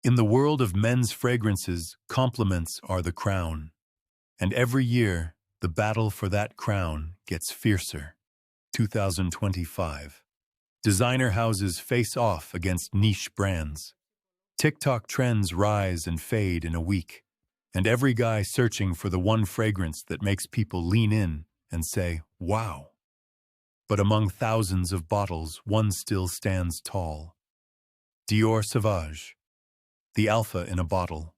In the world of men's fragrances, compliments are the crown. And every year, the battle for that crown gets fiercer. 2025. Designer houses face off against niche brands. TikTok trends rise and fade in a week, and every guy searching for the one fragrance that makes people lean in and say, wow. But among thousands of bottles, one still stands tall. Dior Sauvage, the alpha in a bottle.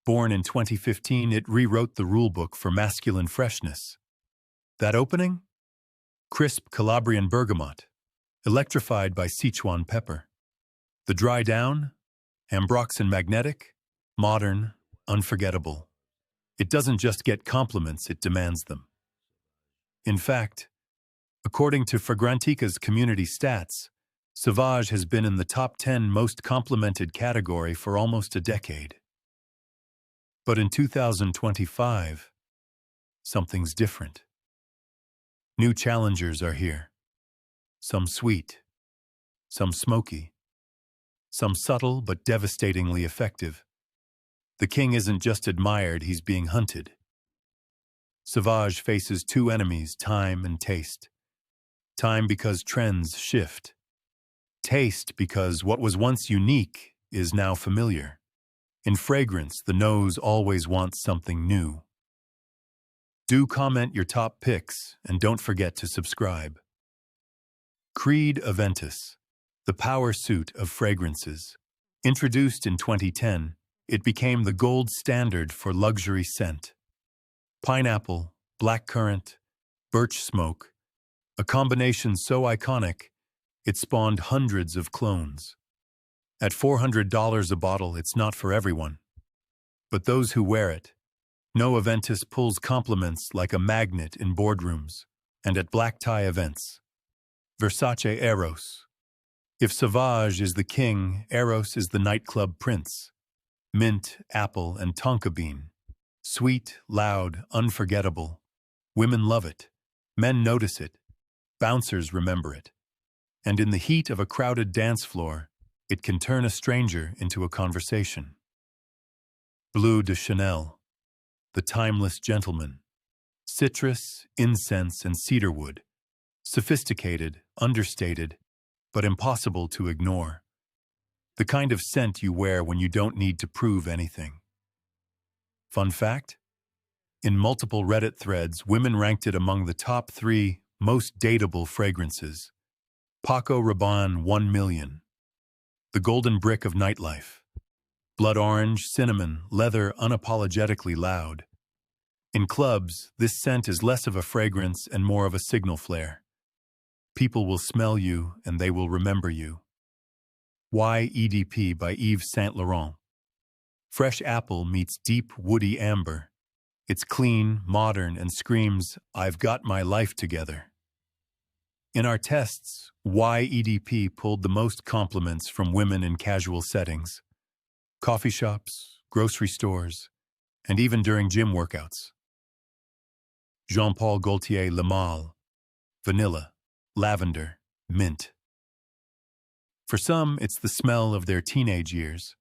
Born in 2015, it rewrote the rulebook for masculine freshness. That opening? Crisp Calabrian bergamot, electrified by Sichuan pepper. The dry down? Ambroxan magnetic, modern, unforgettable. It doesn't just get compliments, it demands them. In fact, according to Fragrantica's community stats, Sauvage has been in the top 10 most complimented category for almost a decade. But in 2025, something's different. New challengers are here. Some sweet, some smoky, some subtle but devastatingly effective. The king isn't just admired, he's being hunted. Sauvage faces two enemies, time and taste. Time because trends shift. Taste because what was once unique is now familiar. In fragrance, the nose always wants something new. Do comment your top picks and don't forget to subscribe. Creed Aventus, the power suit of fragrances. Introduced in 2010, it became the gold standard for luxury scent. Pineapple, blackcurrant, birch smoke, a combination so iconic, it spawned hundreds of clones. At $400 a bottle, it's not for everyone. But those who wear it know Aventus pulls compliments like a magnet in boardrooms and at black tie events. Versace Eros. If Sauvage is the king, Eros is the nightclub prince. Mint, apple, and tonka bean. Sweet, loud, unforgettable. Women love it. Men notice it. Bouncers remember it. And in the heat of a crowded dance floor, it can turn a stranger into a conversation. Bleu de Chanel, the timeless gentleman. Citrus, incense, and cedarwood. Sophisticated, understated, but impossible to ignore. The kind of scent you wear when you don't need to prove anything. Fun fact? In multiple Reddit threads, women ranked it among the top 3 most dateable fragrances. Paco Rabanne 1 million. The golden brick of nightlife. Blood orange, cinnamon, leather, unapologetically loud. In clubs, this scent is less of a fragrance and more of a signal flare. People will smell you and they will remember you. YEDP by Yves Saint Laurent. Fresh apple meets deep woody amber. It's clean, modern, and screams, "I've got my life together." In our tests, YEDP pulled the most compliments from women in casual settings. Coffee shops, grocery stores, and even during gym workouts. Jean-Paul Gaultier Le Male. Vanilla, lavender, mint. For some, it's the smell of their teenage years.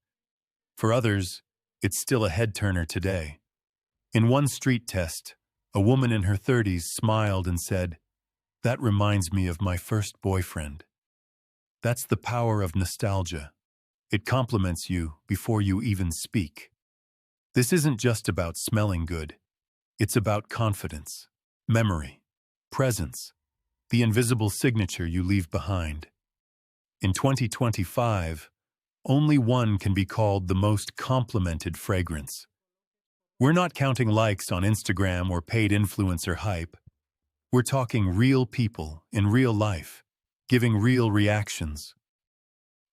For others, it's still a head-turner today. In one street test, a woman in her 30s smiled and said, "That reminds me of my first boyfriend." That's the power of nostalgia. It compliments you before you even speak. This isn't just about smelling good. It's about confidence, memory, presence, the invisible signature you leave behind. In 2025, only one can be called the most complimented fragrance. We're not counting likes on Instagram or paid influencer hype. We're talking real people in real life, giving real reactions.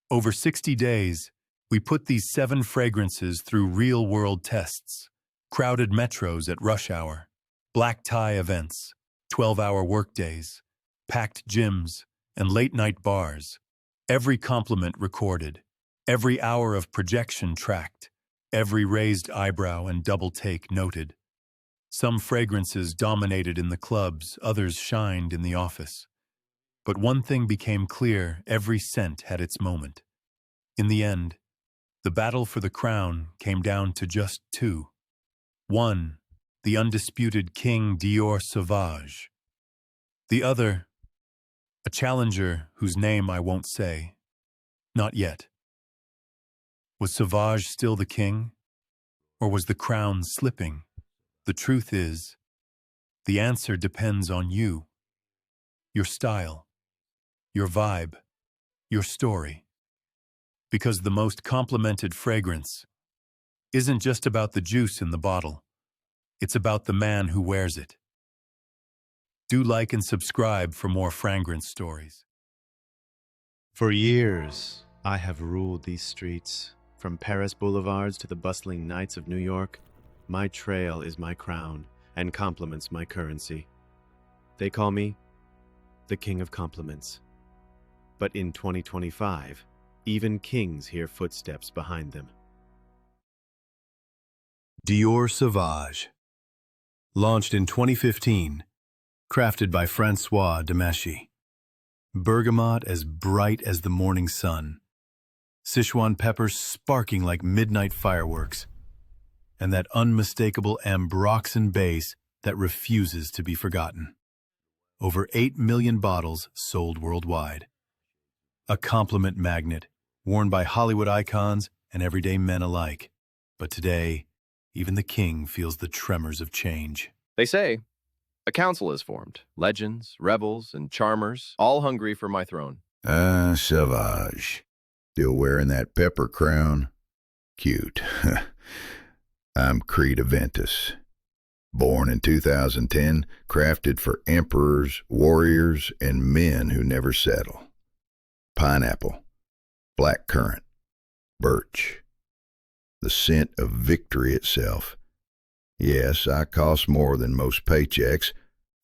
Over 60 days, we put these 7 fragrances through real-world tests. Crowded metros at rush hour, black tie events, 12-hour workdays, packed gyms, and late-night bars. Every compliment recorded, every hour of projection tracked, every raised eyebrow and double take noted. Some fragrances dominated in the clubs, others shined in the office. But one thing became clear: every scent had its moment. In the end, The battle for the crown came down to just two. One, the undisputed King Dior Sauvage. The other, a challenger whose name I won't say. Not yet. Was Sauvage still the king? Or was the crown slipping? The truth is, the answer depends on you, your style, your vibe, your story. Because the most complimented fragrance isn't just about the juice in the bottle. It's about the man who wears it. Do like and subscribe for more fragrance stories. For years, I have ruled these streets. From Paris boulevards to the bustling nights of New York, my trail is my crown and compliments my currency. They call me the King of Compliments. But in 2025, even kings hear footsteps behind them. Dior Sauvage. Launched in 2015, crafted by Francois Demeschi. Bergamot as bright as the morning sun. Sichuan peppers sparking like midnight fireworks. And that unmistakable ambroxan base that refuses to be forgotten. Over 8 million bottles sold worldwide. A compliment magnet, worn by Hollywood icons and everyday men alike. But today, even the king feels the tremors of change. They say, a council is formed. Legends, rebels, and charmers, all hungry for my throne. Sauvage. Still wearing that pepper crown? Cute. I'm Creed Aventus. Born in 2010, crafted for emperors, warriors, and men who never settle. Pineapple, blackcurrant, birch. The scent of victory itself. Yes, I cost more than most paychecks,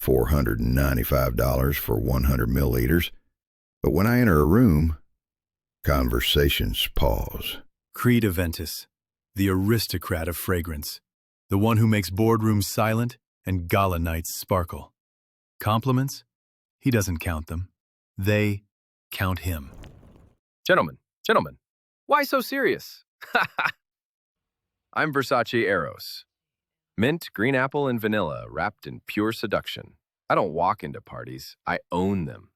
$495 for 100 milliliters. But when I enter a room, conversations pause. Creed Aventus, the aristocrat of fragrance. The one who makes boardrooms silent and gala nights sparkle. Compliments? He doesn't count them. They count him. Gentlemen, why so serious? I'm Versace Eros. Mint, green apple, and vanilla wrapped in pure seduction. I don't walk into parties, I own them.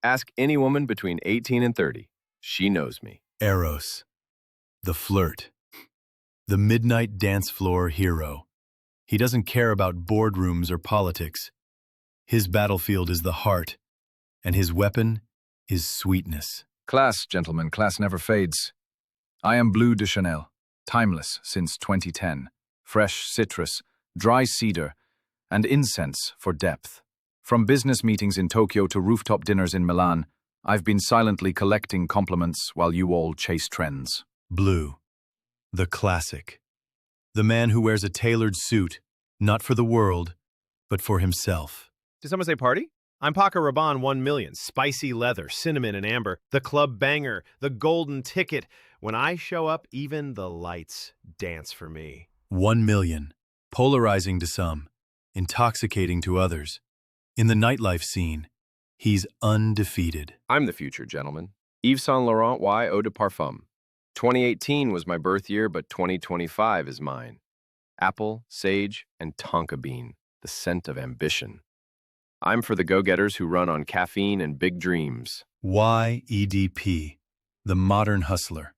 Ask any woman between 18 and 30. She knows me. Eros, the flirt. The midnight dance floor hero. He doesn't care about boardrooms or politics. His battlefield is the heart, and his weapon is sweetness. Class, gentlemen, class never fades. I am Bleu de Chanel, timeless since 2010. Fresh citrus, dry cedar, and incense for depth. From business meetings in Tokyo to rooftop dinners in Milan, I've been silently collecting compliments while you all chase trends. Bleu, the classic. The man who wears a tailored suit, not for the world, but for himself. Did someone say party? I'm Paco Rabanne 1 million, spicy leather, cinnamon and amber, the club banger, the golden ticket. When I show up, even the lights dance for me. 1 million, polarizing to some, intoxicating to others. In the nightlife scene, he's undefeated. I'm the future, gentlemen. Yves Saint Laurent Y Eau de Parfum. 2018 was my birth year, but 2025 is mine. Apple, sage, and tonka bean, the scent of ambition. I'm for the go-getters who run on caffeine and big dreams. YEDP, the modern hustler.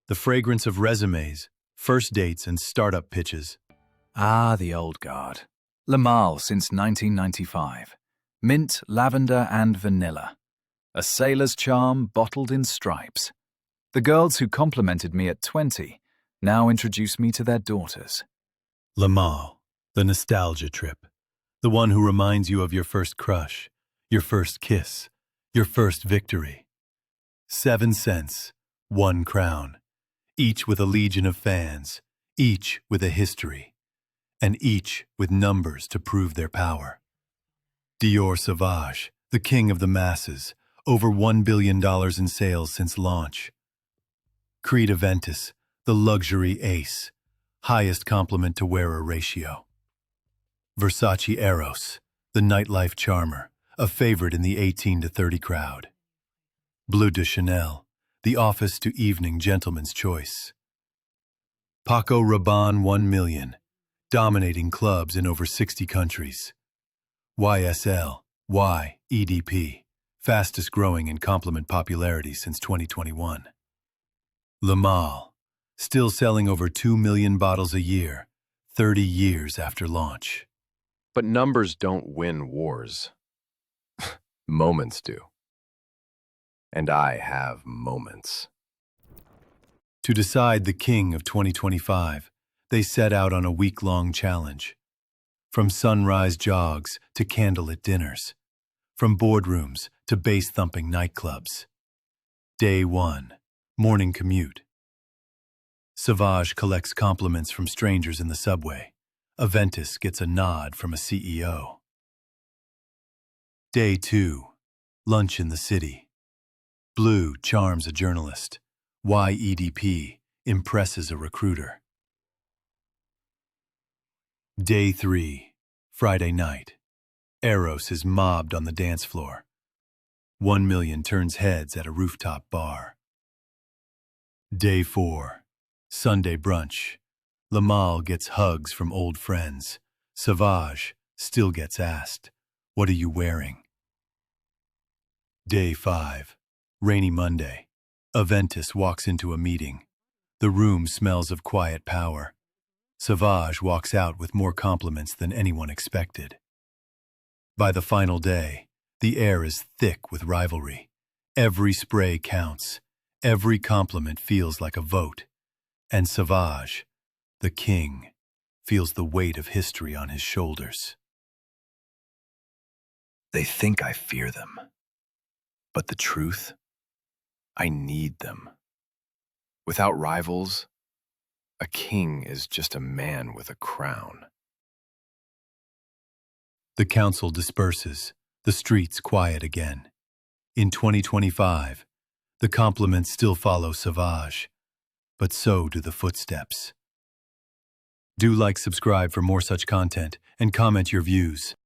The fragrance of resumes, first dates, and startup pitches. Ah, the old guard. Le Male since 1995. Mint, lavender, and vanilla. A sailor's charm bottled in stripes. The girls who complimented me at 20 now introduce me to their daughters. Le Male, the nostalgia trip. The one who reminds you of your first crush, your first kiss, your first victory. 7 cents, 1 crown. Each with a legion of fans, each with a history, and each with numbers to prove their power. Dior Sauvage, the king of the masses, over $1 billion in sales since launch. Creed Aventus, the luxury ace, highest compliment to wearer ratio. Versace Eros, the nightlife charmer, a favorite in the 18 to 30 crowd. Bleu de Chanel, the office to evening gentleman's choice. Paco Rabanne 1 million, dominating clubs in over 60 countries. YSL, EDP, fastest growing in compliment popularity since 2021. Le Male, still selling over 2 million bottles a year, 30 years after launch. But numbers don't win wars. Moments do. And I have moments. To decide the king of 2025, they set out on a week-long challenge. From sunrise jogs to candlelit dinners. From boardrooms to bass-thumping nightclubs. Day 1, morning commute. Sauvage collects compliments from strangers in the subway. Aventus gets a nod from a CEO. Day 2, lunch in the city. Bleu charms a journalist. YEDP impresses a recruiter. Day 3, Friday night. Eros is mobbed on the dance floor. 1 million turns heads at a rooftop bar. Day 4, Sunday brunch. Le Male gets hugs from old friends. Sauvage still gets asked, "What are you wearing?" Day 5, rainy Monday. Aventus walks into a meeting. The room smells of quiet power. Sauvage walks out with more compliments than anyone expected. By the final day, the air is thick with rivalry. Every spray counts. Every compliment feels like a vote. And Sauvage, the king, feels the weight of history on his shoulders. They think I fear them. But the truth? I need them. Without rivals, a king is just a man with a crown. The council disperses, the streets quiet again. In 2025, the compliments still follow Sauvage, but so do the footsteps. Do like, subscribe for more such content, and comment your views.